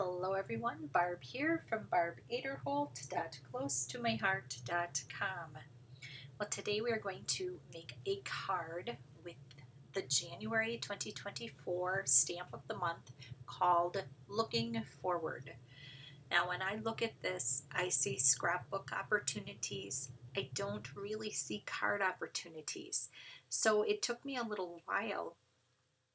Hello everyone, Barb here from barbaderholt.closetomyheart.com. Well, today we are going to make a card with the January 2024 stamp of the month called Looking Forward. Now when I look at this, I see scrapbook opportunities. I don't really see card opportunities. So it took me a little while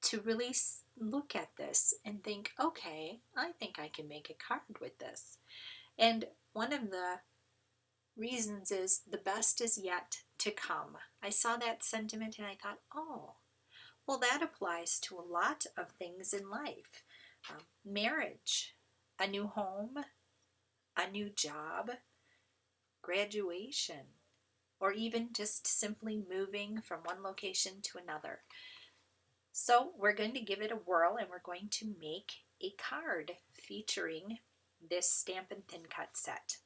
to really look at this and think, okay, I think I can make a card with this. And one of the reasons is the best is yet to come. I saw that sentiment and I thought, oh, well, that applies to a lot of things in life. Marriage, a new home, a new job, graduation, or even just simply moving from one location to another. So we're going to give it a whirl and we're going to make a card featuring this Stampin' Thin Cut set.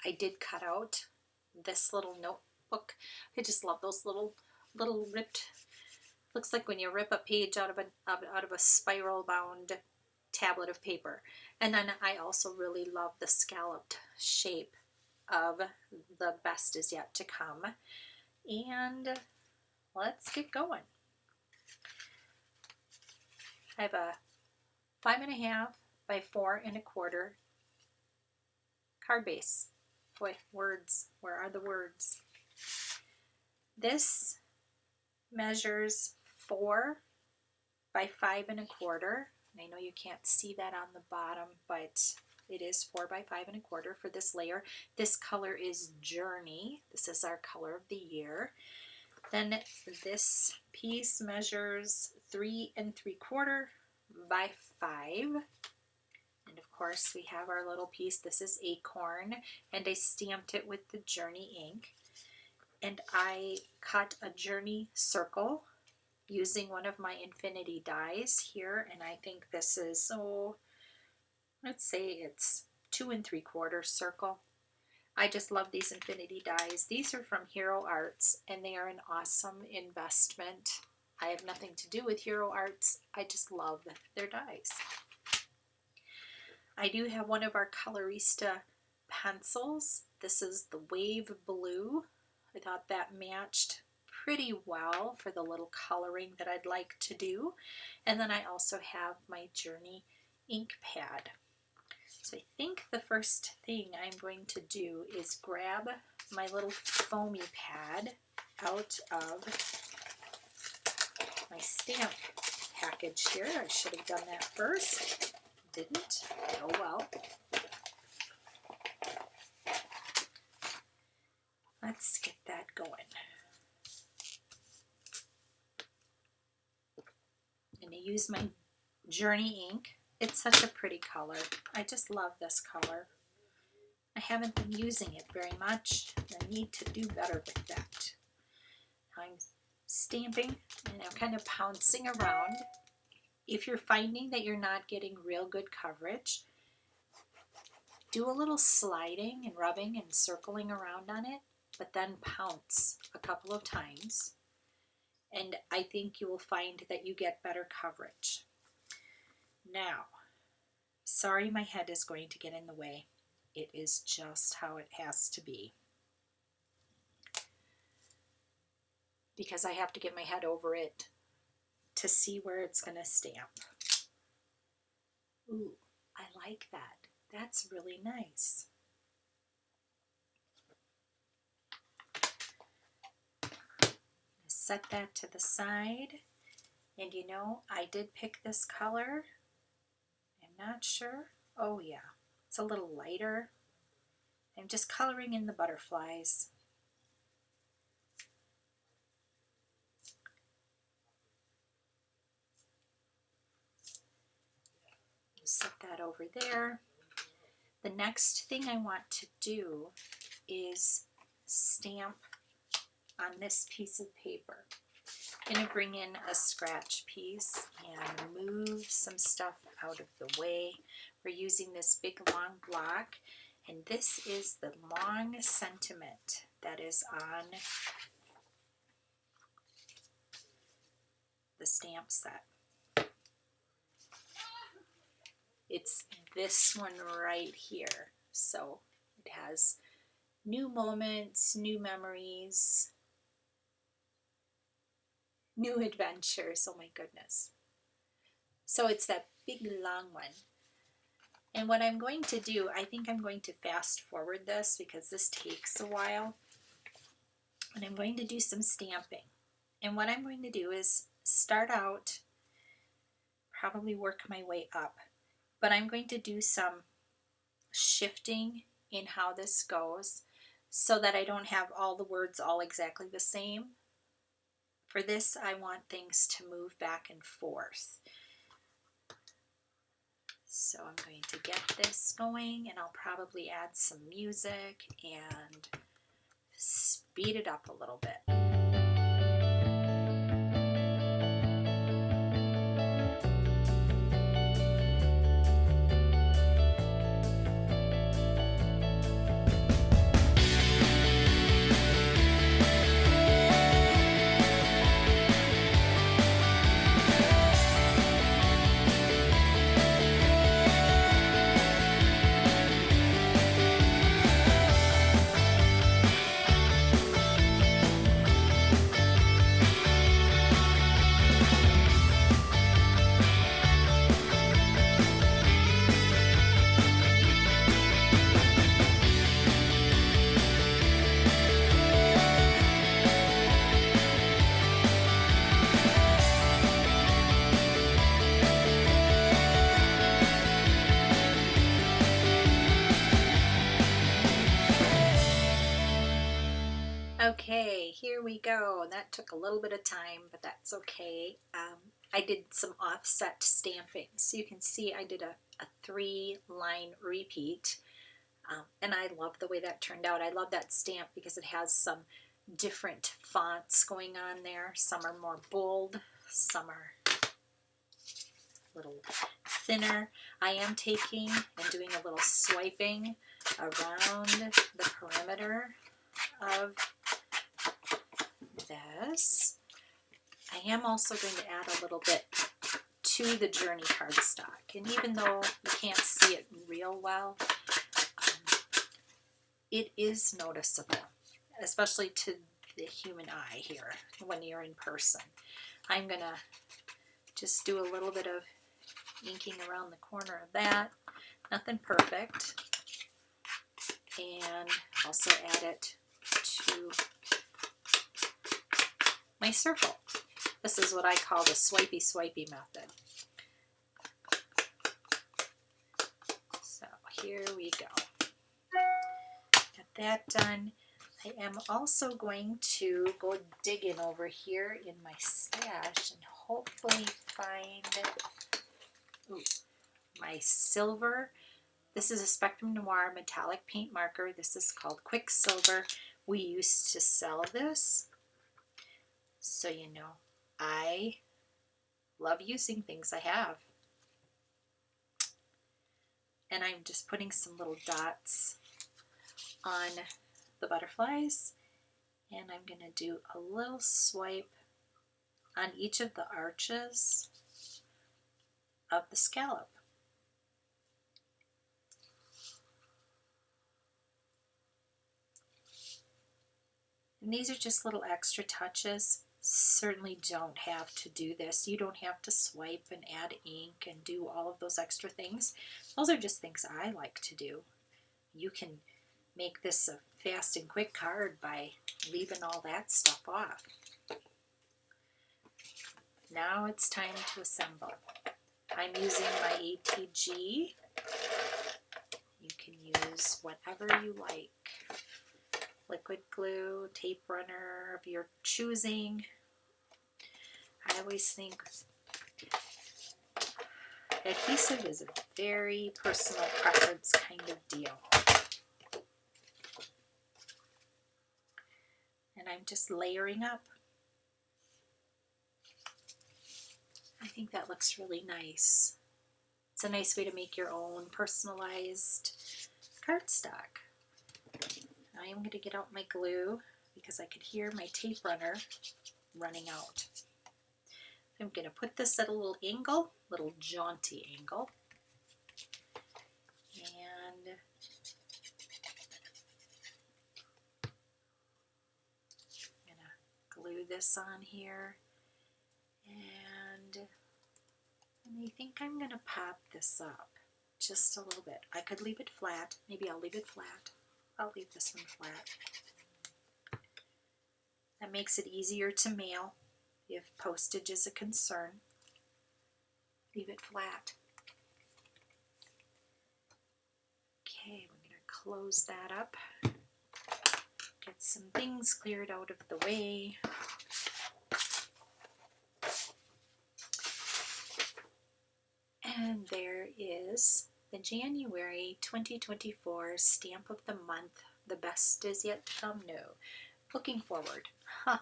I did cut out this little notebook. I just love those little ripped, looks like when you rip a page out of a spiral bound tablet of paper. And then I also really love the scalloped shape of the best is yet to come. And let's get going. I have a 5.5 by 4 1/4 card base. Boy, words, where are the words? This measures 4 by 5 1/4. I know you can't see that on the bottom, but it is 4 by 5 1/4 for this layer. This color is Journey. This is our color of the year. Then this piece measures 3 3/4 by 5. And of course we have our little piece. This is Acorn, and I stamped it with the Journey ink. And I cut a Journey circle using one of my infinity dies here, and I think this is, let's say it's 2 3/4 circle. I just love these infinity dies. These are from Hero Arts, and they are an awesome investment. I have nothing to do with Hero Arts. I just love their dies. I do have one of our Colorista pencils. This is the Wave Blue. I thought that matched pretty well for the little coloring that I'd like to do. And then I also have my Journey ink pad. So I think the first thing I'm going to do is grab my little foamy pad out of my stamp package here. I should have done that first. Didn't. Oh well. Let's get that going. I'm going to use my Journey ink. It's such a pretty color. I just love this color. I haven't been using it very much. I need to do better with that. I'm stamping and I'm kind of pouncing around. If you're finding that you're not getting real good coverage, do a little sliding and rubbing and circling around on it, but then pounce a couple of times. And I think you will find that you get better coverage. Now, sorry my head is going to get in the way. It is just how it has to be. Because I have to get my head over it to see where it's going to stamp. Ooh, I like that. That's really nice. Set that to the side. And you know, I did pick this color. I'm not sure. Oh yeah, it's a little lighter. I'm just coloring in the butterflies. Set that over there. The next thing I want to do is stamp on this piece of paper. I'm going to bring in a scratch piece and move some stuff out of the way. We're using this big long block, and this is the long sentiment that is on the stamp set. It's this one right here. So it has new moments, new memories, new adventures. Oh my goodness. So it's that big long one. And what I'm going to do, I think I'm going to fast forward this because this takes a while. And I'm going to do some stamping. And what I'm going to do is start out, probably work my way up. But I'm going to do some shifting in how this goes so that I don't have all the words all exactly the same. For this, I want things to move back and forth. So I'm going to get this going, and I'll probably add some music and speed it up a little bit. Okay, here we go. That took a little bit of time, but that's okay. I did some offset stamping. So you can see I did a 3-line repeat. And I love the way that turned out. I love that stamp because it has some different fonts going on there. Some are more bold, some are a little thinner. I am taking and doing a little swiping around the perimeter of this. I am also going to add a little bit to the Journey cardstock, and even though you can't see it real well, it is noticeable, especially to the human eye here when you're in person. I'm going to just do a little bit of inking around the corner of that. Nothing perfect. And also add it to my circle. This is what I call the swipey method. So here we go. Got that done. I am also going to go digging over here in my stash and hopefully find my silver. This is a Spectrum Noir metallic paint marker. This is called Quicksilver. We used to sell this. So you know, I love using things I have. And I'm just putting some little dots on the butterflies. And I'm going to do a little swipe on each of the arches of the scallop. And these are just little extra touches. Certainly don't have to do this. You don't have to swipe and add ink and do all of those extra things. Those are just things I like to do. You can make this a fast and quick card by leaving all that stuff off. Now it's time to assemble. I'm using my ATG. You can use whatever you like. Liquid glue, tape runner of your choosing. I always think adhesive is a very personal preference kind of deal. And I'm just layering up. I think that looks really nice. It's a nice way to make your own personalized cardstock. I am going to get out my glue because I could hear my tape runner running out. I'm going to put this at a little angle, little jaunty angle. this on here. And I think I'm going to pop this up just a little bit. I could leave it flat. Maybe I'll leave it flat. I'll leave this one flat. That makes it easier to mail if postage is a concern. Leave it flat. Okay, we're going to close that up. Get some things cleared out of the way. And there is the January 2024 stamp of the month. The best is yet to come. No. Looking forward. I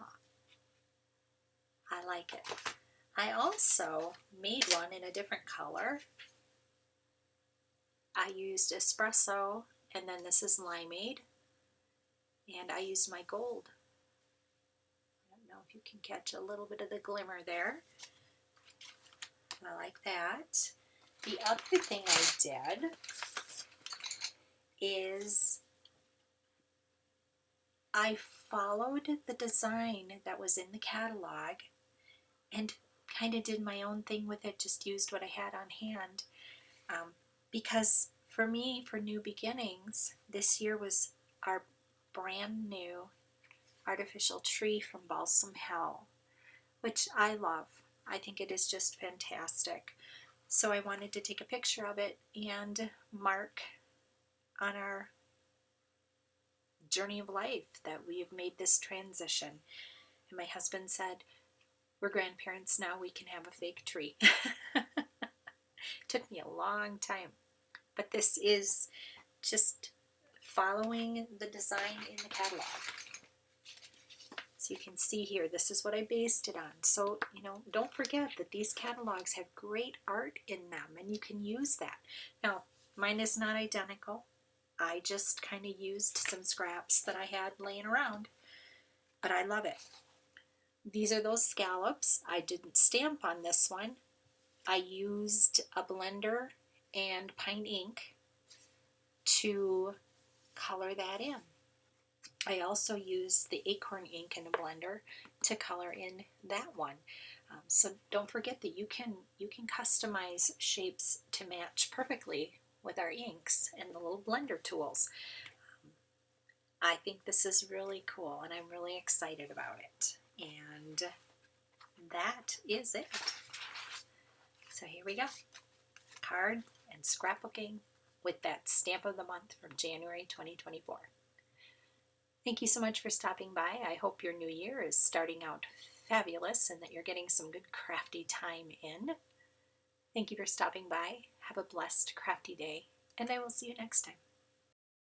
like it. I also made one in a different color. I used espresso, and then this is limeade, and I used my gold. I don't know if you can catch a little bit of the glimmer there. I like that. The other thing I did is I followed the design that was in the catalog and kind of did my own thing with it, just used what I had on hand. Because for me, for new beginnings, this year was our brand new artificial tree from Balsam Hill, which I love. I think it is just fantastic. So I wanted to take a picture of it and mark on our journey of life that we have made this transition. And my husband said, we're grandparents now, we can have a fake tree. Took me a long time, but this is just following the design in the catalog. So you can see here, this is what I based it on. So, you know, don't forget that these catalogs have great art in them, and you can use that. Now, mine is not identical. I just kind of used some scraps that I had laying around, but I love it. These are those scallops. I didn't stamp on this one. I used a blender and pine ink to color that in. I also used the Acorn ink in a blender to color in that one. So don't forget that you can customize shapes to match perfectly with our inks and the little blender tools. I think this is really cool, and I'm really excited about it. And that is it. So here we go. Card and scrapbooking with that stamp of the month from January 2024. Thank you so much for stopping by. I hope your new year is starting out fabulous and that you're getting some good crafty time in. Thank you for stopping by. Have a blessed crafty day, and I will see you next time.